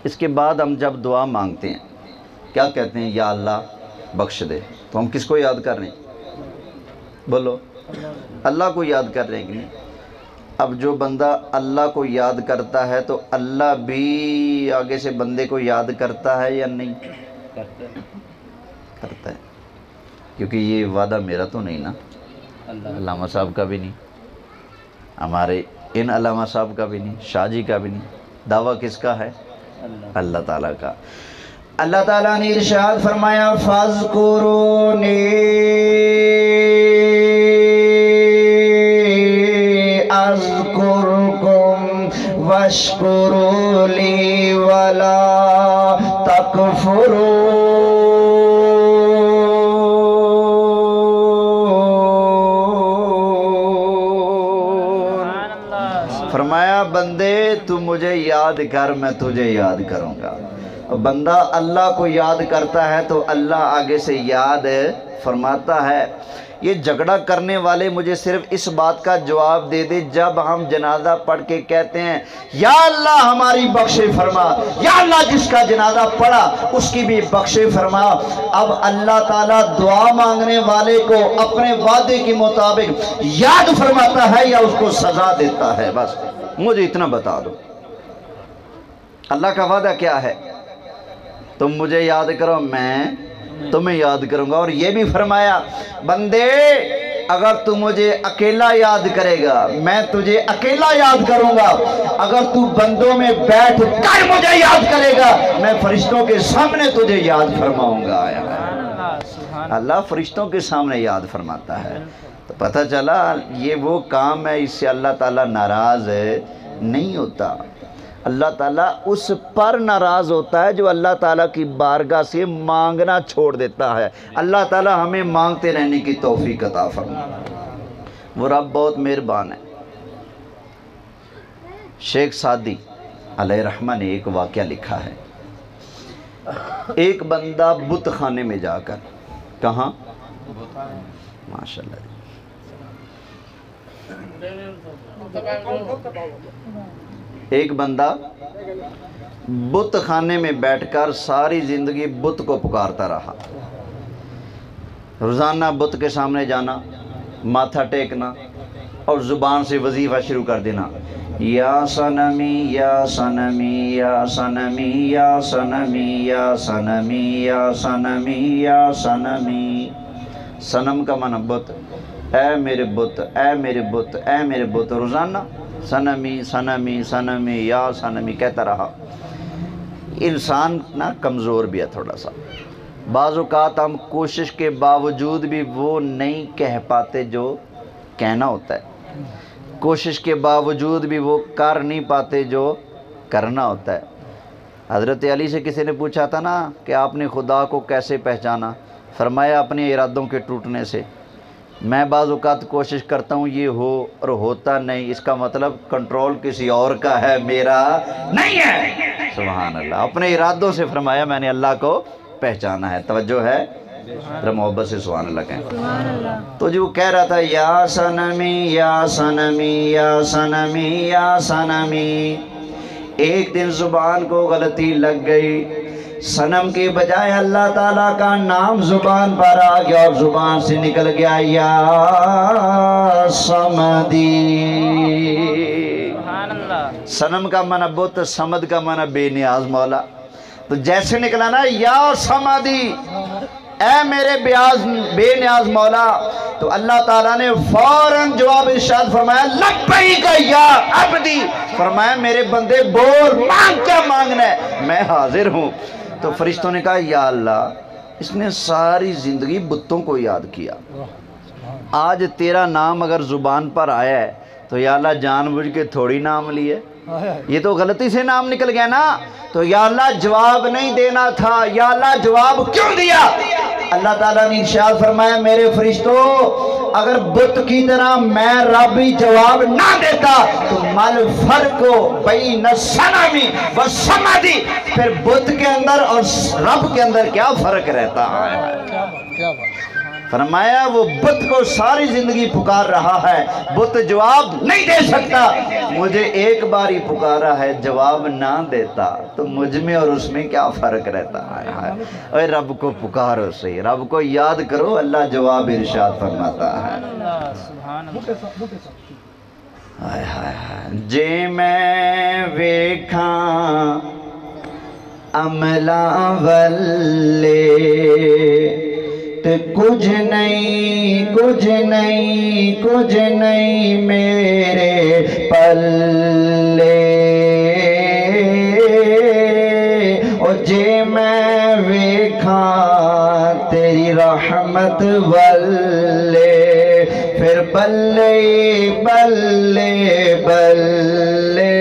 اس کے بعد ہم جب دعا مانگتے ہیں کیا کہتے ہیں؟ یا اللہ بخش دے. تو ہم کس کو یاد کر رہے ہیں؟ بولو. اللہ کو یاد کر رہے ہیں کہ نہیں؟ اب جو بندہ اللہ کو یاد کرتا ہے تو اللہ بھی آگے سے بندے کو یاد کرتا ہے یا نہیں؟ کرتا ہے. کیونکہ یہ وعدہ میرا تو نہیں نا، علامہ صاحب کا بھی نہیں، ہمارے ان علامہ صاحب کا بھی نہیں، شاہ جی کا بھی نہیں، دعویٰ کس کا ہے؟ اللہ تعالیٰ کا۔ اللہ تعالیٰ نے ارشاد فرمایا فَاذْكُرُونِي أَذْكُرْكُمْ وَاشْكُرُوا لِي وَلَا تَكْفُرُونَ۔ فرمایا بندے تو مجھے یاد کر، میں تجھے یاد کروں گا۔ بندہ اللہ کو یاد کرتا ہے تو اللہ آگے سے یاد فرماتا ہے۔ یہ جھگڑا کرنے والے مجھے صرف اس بات کا جواب دے دے جب ہم جنازہ پڑھ کے کہتے ہیں یا اللہ ہماری بخشے فرما، یا اللہ جس کا جنازہ پڑھا اس کی بھی بخشے فرما۔ اب اللہ تعالیٰ دعا مانگنے والے کو اپنے وعدے کے مطابق یاد فرماتا ہے یا اس کو سزا دیتا ہے؟ بس مجھے اتنا بتا دو، اللہ کا وعدہ کیا ہے؟ تم مجھے یاد کرو، میں تمہیں یاد کروں گا۔ اور یہ بھی فرمایا بندے اگر تو مجھے اکیلا یاد کرے گا میں تجھے اکیلا یاد کروں گا، اگر تو بندوں میں بیٹھ کر مجھے یاد کرے گا میں فرشتوں کے سامنے تجھے یاد فرماؤں گا۔ اللہ فرشتوں کے سامنے یاد فرماتا ہے۔ تو پتہ چلا یہ وہ کام ہے، اس سے اللہ تعالیٰ ناراض نہیں ہوتا۔ اللہ تعالیٰ اس پر ناراض ہوتا ہے جو اللہ تعالیٰ کی بارگاہ سے مانگنا چھوڑ دیتا ہے۔ اللہ تعالیٰ ہمیں مانگتے رہنے کی توفیق عطا فرمائے۔ وہ رب بہت مہربان ہے۔ شیخ سعدی علیہ رحمہ نے ایک واقعہ لکھا ہے۔ ایک بندہ بت خانے میں جا کر، کہاں؟ ماشاءاللہ، ایک بندہ بت خانے میں بیٹھ کر ساری زندگی بت کو پکارتا رہا۔ روزانہ بت کے سامنے جانا، ماتھا ٹیکنا اور زبان سے وظیفہ شروع کر دینا، یا صنمی یا صنمی یا صنمی یا صنمی یا صنمی یا صنمی یا صنمی۔ صنم کا معنی بت، اے میرے بت، اے میرے بت، اے میرے بت، روزانہ صنمی صنمی صنمی یا صنمی کہتا رہا۔ انسان نا کمزور بھی ہے تھوڑا سا، بعض اوقات ہم کوشش کے باوجود بھی وہ نہیں کہہ پاتے جو کہنا ہوتا ہے، کوشش کے باوجود بھی وہ کر نہیں پاتے جو کرنا ہوتا ہے۔ حضرت علی سے کسی نے پوچھا تھا نا کہ آپ نے خدا کو کیسے پہچانا؟ فرمایا اپنے ارادوں کے ٹوٹنے سے۔ میں بعض اوقات کوشش کرتا ہوں یہ ہو اور ہوتا نہیں، اس کا مطلب کنٹرول کسی اور کا ہے، میرا نہیں ہے۔ سبحان اللہ، اپنے ارادوں سے فرمایا میں نے اللہ کو پہچانا ہے۔ توجہ ہے؟ ذرا محبت سے سبحان اللہ کہیں۔ تو جو کہہ رہا تھا یا صنمی یا صنمی یا صنمی یا صنمی، ایک دن زبان کو غلطی لگ گئی، صنم کے بجائے اللہ تعالیٰ کا نام زبان پر آ گیا اور زبان سے نکل گیا یا صمدی۔ صنم کا معنی بت، صمد کا معنی بے نیاز مولا۔ تو جیسے نکلا نا یا صمدی، اے میرے بے نیاز مولا، تو اللہ تعالیٰ نے فوراً جواب ارشاد فرمایا لبیک یا عبدی، فرمایا میرے بندے بول، مانگ کیا مانگنا ہے، میں حاضر ہوں۔ تو فرشتوں نے کہا یا اللہ اس نے ساری زندگی بتوں کو یاد کیا، آج تیرا نام اگر زبان پر آیا ہے تو یا اللہ جان بوجھ کے تھوڑی نام لیے، یہ تو غلطی سے نام نکل گیا نا، تو یا اللہ جواب نہیں دینا تھا، یا اللہ جواب کیوں دیا؟ اللہ تعالیٰ نے ارشاد فرمایا میرے فرشتوں اگر بت کی طرح میں ربی جواب نہ دیتا تو مل فرق بین الصنم والصمد، پھر بت کے اندر اور رب کے اندر کیا فرق رہتا ہے؟ فرمایا وہ بت کو ساری زندگی پکار رہا ہے، بت جواب نہیں دے سکتا، مجھے ایک بار ہی پکارا ہے جواب نہ دیتا، تو مجھ میں اور اس میں کیا فرق رہتا ہے؟ اے رب کو پکارو سے، رب کو یاد کرو، اللہ جواب ارشاد فرماتا ہے۔ جے میں ویکھاں عملہ والے کچھ نہیں کچھ نہیں کچھ نہیں میرے پلے او جے میں ویکھاں تیری رحمت والے پھر بلے بلے بلے۔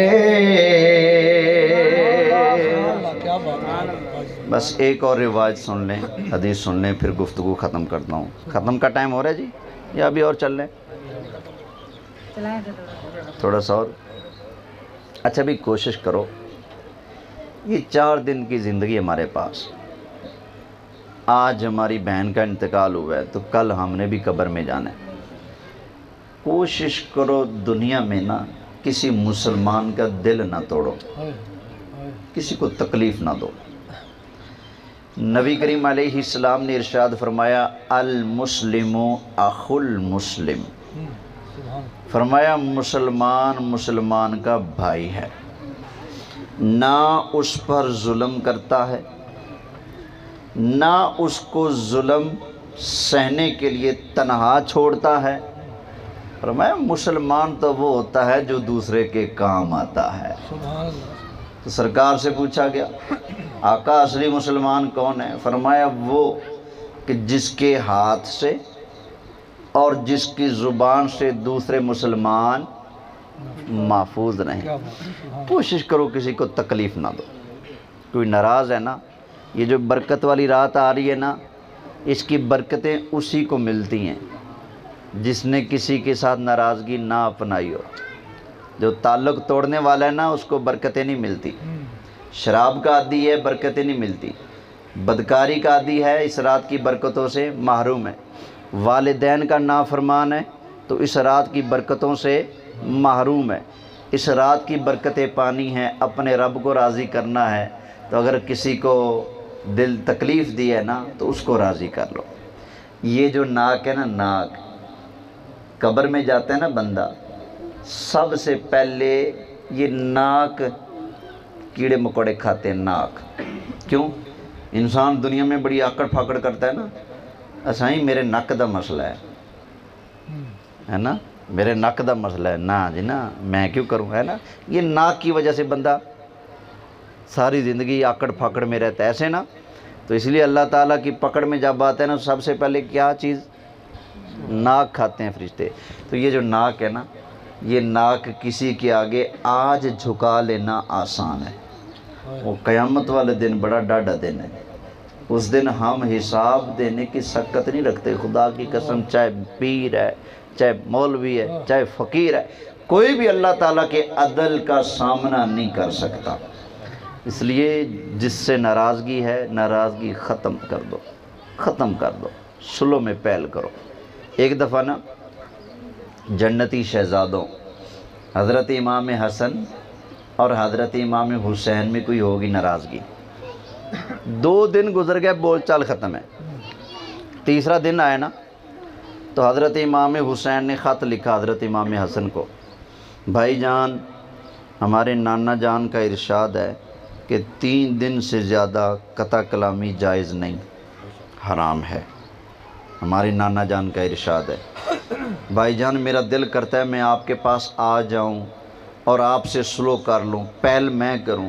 بس ایک اور روایت سن لیں، حدیث سن لیں، پھر گفتگو ختم کرتا ہوں۔ ختم کا ٹائم ہو رہا ہے جی یا ابھی اور چل لیں؟ تھوڑا سا اور۔ اچھا بھی کوشش کرو، یہ 4 دن کی زندگی ہمارے پاس، آج ہماری بہن کا انتقال ہوا ہے تو کل ہم نے بھی قبر میں جانا ہے۔ کوشش کرو دنیا میں نا کسی مسلمان کا دل نہ توڑو، کسی کو تکلیف نہ دو۔ نبی کریم علیہ السلام نے ارشاد فرمایا المسلم اخو المسلم، فرمایا مسلمان مسلمان کا بھائی ہے، نہ اس پر ظلم کرتا ہے، نہ اس کو ظلم سہنے کے لیے تنہا چھوڑتا ہے۔ فرمایا مسلمان تو وہ ہوتا ہے جو دوسرے کے کام آتا ہے۔ تو سرکار سے پوچھا گیا آقا اصلی مسلمان کون ہے؟ فرمایا وہ کہ جس کے ہاتھ سے اور جس کی زبان سے دوسرے مسلمان محفوظ رہیں۔ کوشش کرو کسی کو تکلیف نہ دو۔ کوئی ناراض ہے نا، یہ جو برکت والی رات آ رہی ہے نا، اس کی برکتیں اسی کو ملتی ہیں جس نے کسی کے ساتھ ناراضگی نہ اپنائی ہو۔ جو تعلق توڑنے والا ہے نا اس کو برکتیں نہیں ملتی۔ شراب کا عادی ہے، برکتیں نہیں ملتی۔ بدکاری کا عادی ہے، اس رات کی برکتوں سے محروم ہے۔ والدین کا نافرمان ہے تو اس رات کی برکتوں سے محروم ہے۔ اس رات کی برکتیں پانی ہیں، اپنے رب کو راضی کرنا ہے، تو اگر کسی کو دل تکلیف دی ہے نا تو اس کو راضی کر لو۔ یہ جو ناک ہے نا، ناک قبر میں جاتا ہے نا بندہ، سب سے پہلے یہ ناک کیڑے مکوڑے کھاتے ہیں۔ ناک کیوں؟ انسان دنیا میں بڑی آکڑ پھاکڑ کرتا ہے نا، اسائیں میرے نک دا مسئلہ ہے نا، میرے نک دا مسئلہ ہے نا جی نا، میں کیوں کروں، ہے نا۔ یہ ناک کی وجہ سے بندہ ساری زندگی آکڑ پھاکڑ میں رہتا ہے ایسے نا۔ تو اس لیے اللہ تعالیٰ کی پکڑ میں جب آتے ہیں نا سب سے پہلے کیا چیز؟ ناک کھاتے ہیں فرشتے۔ تو یہ جو ناک ہے نا، یہ ناک کسی کے آگے آج جھکا لینا آسان ہے، وہ قیامت والے دن بڑا ڈاڈا دن ہے۔ اس دن ہم حساب دینے کی سکت نہیں رکھتے، خدا کی قسم، چاہے پیر ہے، چاہے مولوی ہے، چاہے فقیر ہے، کوئی بھی اللہ تعالیٰ کے عدل کا سامنا نہیں کر سکتا۔ اس لیے جس سے ناراضگی ہے، ناراضگی ختم کر دو، ختم کر دو، صلح میں پہل کرو۔ ایک دفعہ نا جنتی شہزادوں حضرت امام حسن اور حضرت امام حسین میں کوئی ہوگی ناراضگی، 2 دن گزر گئے، بول چال ختم ہے۔ تیسرا دن آیا نا تو حضرت امام حسین نے خط لکھا حضرت امام حسن کو، بھائی جان ہمارے نانا جان کا ارشاد ہے کہ 3 دن سے زیادہ قطع کلامی جائز نہیں، حرام ہے، ہمارے نانا جان کا ارشاد ہے۔ بھائی جان میرا دل کرتا ہے میں آپ کے پاس آ جاؤں اور آپ سے صلح کر لوں، پہل میں کروں،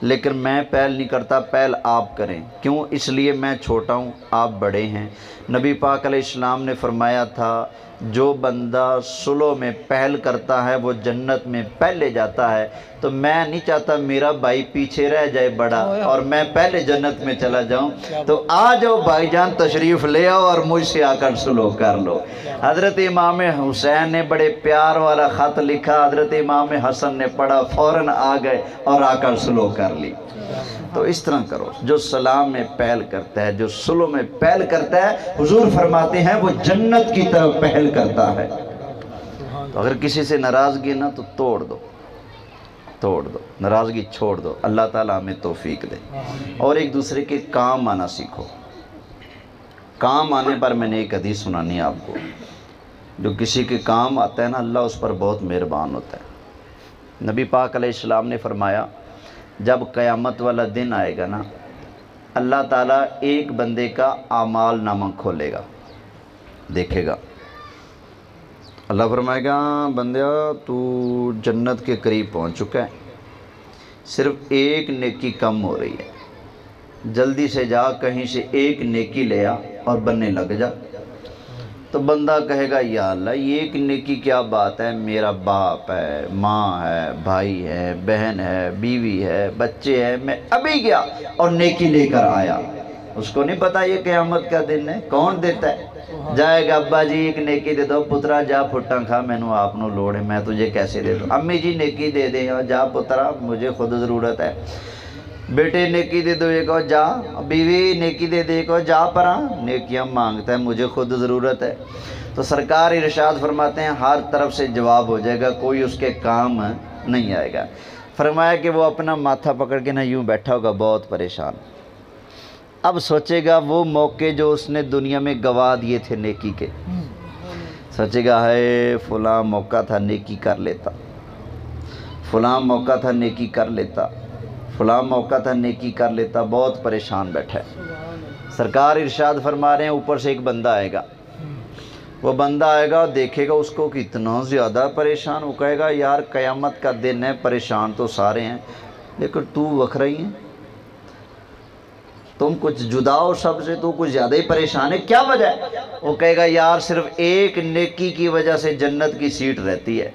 لیکن میں پہل نہیں کرتا، پہل آپ کریں۔ کیوں؟ اس لیے میں چھوٹا ہوں، آپ بڑے ہیں۔ نبی پاک علیہ السلام نے فرمایا تھا جو بندہ صلح میں پہل کرتا ہے وہ جنت میں پہلے جاتا ہے، تو میں نہیں چاہتا میرا بھائی پیچھے رہ جائے بڑا اور میں پہلے جنت میں چلا جاؤں۔ تو آ جاؤ بھائی جان، تشریف لے آؤ اور مجھ سے آ کر صلح کر لو۔ حضرت امام حسین نے بڑے پیار والا خط لکھا، حضرت امام حسن نے پڑھا، فوراً آ گئے اور آ کر صلح کر لی۔ تو اس طرح کرو، جو سلام میں پہل کرتا ہے، جو صلح میں پہل کرتا ہے، حضور فرماتے ہیں وہ جنت کی طرف پہل کرتا ہے۔ تو اگر کسی سے ناراضگی نا تو توڑ دو، توڑ دو، ناراضگی چھوڑ دو، اللہ تعالیٰ ہمیں توفیق دے۔ اور ایک دوسرے کے کام آنا سیکھو۔ کام آنے پر میں نے ایک حدیث سنانی ہے آپ کو، جو کسی کے کام آتا ہے نا اللہ اس پر بہت مہربان ہوتا ہے۔ نبی پاک علیہ السلام نے فرمایا جب قیامت والا دن آئے گا نا اللہ تعالیٰ ایک بندے کا اعمال نامہ کھولے گا، دیکھے گا۔ اللہ فرمائے گا بندیا تو جنت کے قریب پہنچ چکا ہے، صرف ایک نیکی کم ہو رہی ہے، جلدی سے جا کہیں سے ایک نیکی لے آ اور بننے لگ جا۔ تو بندہ کہے گا یا اللہ یہ ایک نیکی کیا بات ہے، میرا باپ ہے، ماں ہے، بھائی ہے، بہن ہے، بیوی ہے، بچے ہیں، میں ابھی گیا اور نیکی لے کر آیا۔ اس کو نہیں پتا یہ قیامت کا دن ہے، کون دیتا ہے؟ جائے گا ابا جی ایک نیکی دے دو، پترا جا پھٹاں کھا، میں نو آپ نو لوڑ ہے، میں تجھے کیسے دے دوں؟ امی جی نیکی دے دیں، جا پترا مجھے خود ضرورت ہے۔ بیٹے نیکی دے دو، یہ کہو جا، بیوی نیکی دے دے، کہو جا پراں، نیکیاں مانگتا ہے، مجھے خود ضرورت ہے۔ تو سرکار ارشاد فرماتے ہیں ہر طرف سے جواب ہو جائے گا، کوئی اس کے کام نہیں آئے گا۔ فرمایا کہ وہ اپنا ماتھا پکڑ کے نہ یوں بیٹھا ہوگا بہت پریشان۔ اب سوچے گا وہ موقع جو اس نے دنیا میں گوا دیے تھے نیکی کے، سوچے گا ہے فلاں موقع تھا نیکی کر لیتا، فلاں موقع تھا نیکی کر لیتا، فلاں موقع تھا نیکی کر لیتا، بہت پریشان بیٹھا ہے۔ سرکار ارشاد فرما رہے ہیں اوپر سے ایک بندہ آئے گا، وہ بندہ آئے گا اور دیکھے گا اس کو کتنا زیادہ پریشان، وہ کہے گا یار قیامت کا دن ہے، پریشان تو سارے ہیں لیکن تو وکھرا ہی ہے، تم کچھ جدا ہو سب سے، تو کچھ زیادہ ہی پریشان ہے، کیا وجہ ہے؟ وہ کہے گا یار صرف ایک نیکی کی وجہ سے جنت کی سیٹ رہتی ہے۔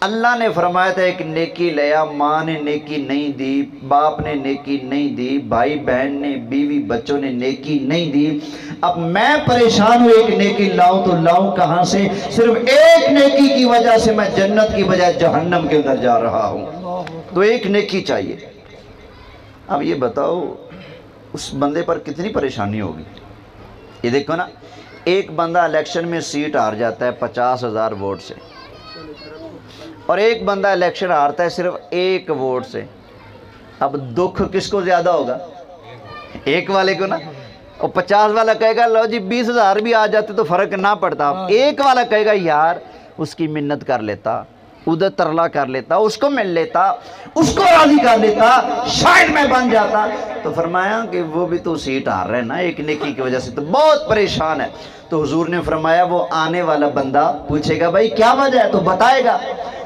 اللہ نے فرمایا تھا ایک نیکی لیا، ماں نے نیکی نہیں دی، باپ نے نیکی نہیں دی، بھائی بہن نے، بیوی بچوں نے نیکی نہیں دی، اب میں پریشان ہوں ایک نیکی لاؤں تو لاؤں کہاں سے؟ صرف ایک نیکی کی وجہ سے میں جنت کی بجائے جہنم کے اندر جا رہا ہوں، تو ایک نیکی چاہیے۔ اب یہ بتاؤ اس بندے پر کتنی پریشانی ہوگی۔ یہ دیکھو نا، ایک بندہ الیکشن میں سیٹ ہار جاتا ہے 50,000 ووٹ سے، اور ایک بندہ الیکشن ہارتا ہے صرف ایک ووٹ سے۔ اب دکھ کس کو زیادہ ہوگا؟ ایک والے کو نا۔ اور 50 والا کہے گا لو جی 20,000 بھی آ جاتے تو فرق نہ پڑتا، ایک والا کہے گا یار اس کی منت کر لیتا، ادھر ترلا کر لیتا، اس کو مل لیتا، اس کو راضی کر لیتا، شاید میں بن جاتا۔ تو فرمایا کہ وہ بھی تو سیٹ ہار رہے نا ایک نیکی کی وجہ سے، تو بہت پریشان ہے۔ تو حضور نے فرمایا وہ آنے والا بندہ پوچھے گا بھائی کیا وجہ ہے، تو بتائے گا۔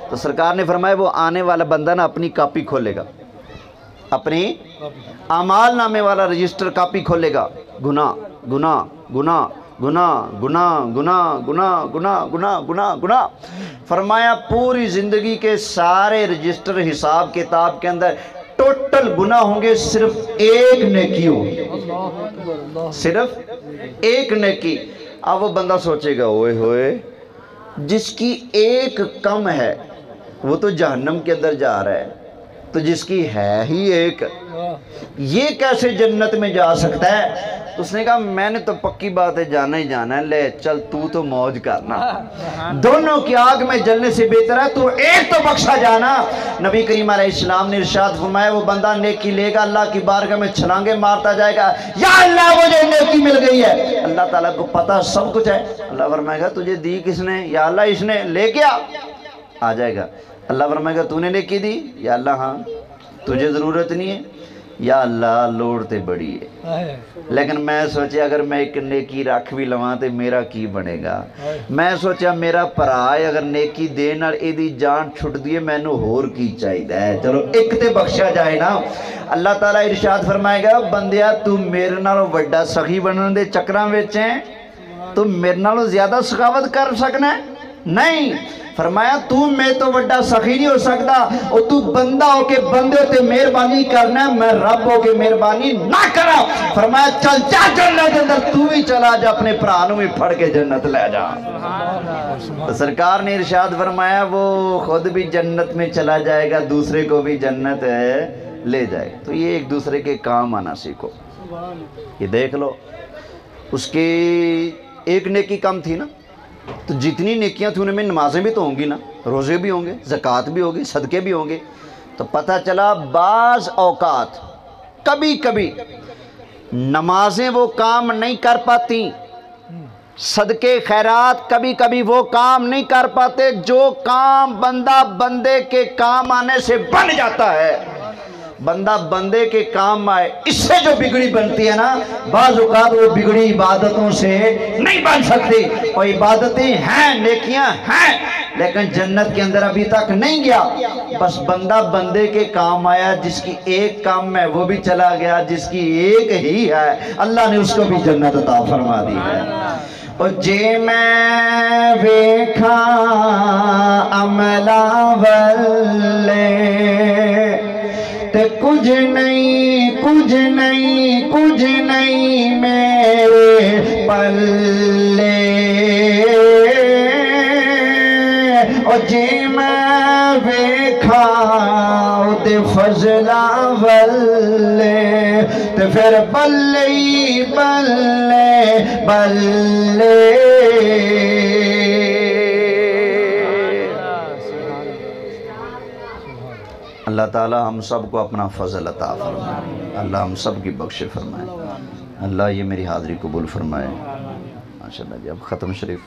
تو سرکار نے فرمایا وہ آنے والا بندہ نا اپنی کاپی کھولے گا، اپنی اعمال نامے والا رجسٹر کاپی کھولے گا، گناہ گناہ گناہ گناہ گناہ گناہ گناہ گناہ گناہ گناہ گناہ، فرمایا پوری زندگی کے سارے رجسٹر حساب کتاب کے اندر ٹوٹل گناہ ہوں گے، صرف ایک نیکی ہوگی، صرف ایک نیکی۔ اب وہ بندہ سوچے گا اوئے ہوئے جس کی ایک کم ہے وہ تو جہنم کے اندر جا رہا ہے، تو جس کی ہے ہی ایک یہ کیسے جنت میں جا سکتا ہے؟ اس نے کہا میں نے تو پکی بات ہے جانا ہی جانا ہے، لے چل تو موج کرنا، دونوں کی آگ میں جلنے سے بہتر ہے تو ایک تو بخشا جانا۔ نبی کریم علیہ السلام نے ارشاد فرمایا وہ بندہ نیکی لے گا، اللہ کی بارگاہ میں چھلانگے مارتا جائے گا، یا اللہ مجھے نیکی مل گئی ہے۔ اللہ تعالیٰ کو پتہ سب کچھ ہے، اللہ فرمائے گا تجھے دی کس نے؟ یا اللہ اس نے، لے کے آ جائے گا۔ اللہ فرمائے گا تو نے نیکی دی؟ یا اللہ ہاں۔ تجھے ضرورت نہیں ہے؟ یا اللہ لوڑتے بڑی ہے، لیکن میں سوچیا اگر میں ایک نیکی رکھ بھی لواں تو میرا کی بنے گا؟ میں سوچیا میرا پرائے اگر نیکی دین اور ایدی جان چھٹ دیئے میں نو ہور کی چاہیے ہے، چلو ایک تے بخشا جائے نا۔ اللہ تعالیٰ ارشاد فرمائے گا بندیا تو میرے نالوں وڈا سخی بننے دے چکراں وچ ہیں، تو میرے نالوں زیادہ سخاوت کر سکنا ہے؟ نہیں۔ فرمایا تو میں تو وڈا سخی نہیں ہو سکتا، اور تو بندہ ہو کے بندے تے مہربانی کرنا ہے، میں رب ہو کے مہربانی نہ کرا۔ فرمایا چل جا جنت کے اندر، تو بھی چلا جا اپنے پرانوں میں پھڑ کے جنت لے جا۔ تو سرکار نے ارشاد فرمایا وہ خود بھی جنت میں چلا جائے گا، دوسرے کو بھی جنت لے جائے گا۔ تو یہ ایک دوسرے کے کام آنا سیکھو۔ یہ دیکھ لو اس کی ایک نیکی کم تھی نا، تو جتنی نیکیاں تھیں ان میں نمازیں بھی تو ہوں گی نا، روزے بھی ہوں گے، زکوٰۃ بھی ہوگی، صدقے بھی ہوں گے۔ تو پتہ چلا بعض اوقات کبھی کبھی نمازیں وہ کام نہیں کر پاتی، صدقے خیرات کبھی کبھی وہ کام نہیں کر پاتے جو کام بندہ بندے کے کام آنے سے بن جاتا ہے۔ بندہ بندے کے کام آئے، اس سے جو بگڑی بنتی ہے نا، بعض اوقات وہ بگڑی عبادتوں سے نہیں بن سکتی. اور عبادتیں ہیں، نیکیاں ہیں، لیکن جنت کے اندر ابھی تک نہیں گیا. بس بندہ بندے کے کام آیا، جس کی ایک کام ہے وہ بھی چلا گیا، جس کی ایک ہی ہے اللہ نے اس کو بھی جنت عطا فرما دی ہے. اور جے میں ویکھا عملہ والے تے کچھ نہیں کچھ نہیں کچھ نہیں میرے پلے. اور جے میں ویکھا تے فضلہ والے تے پھر بلے ہی بلے بلے. اللہ تعالیٰ ہم سب کو اپنا فضل عطا فرمائے، اللہ ہم سب کی بخش فرمائے، اللہ یہ میری حاضری قبول فرمائے. ماشاءاللہ جی اب ختم شریف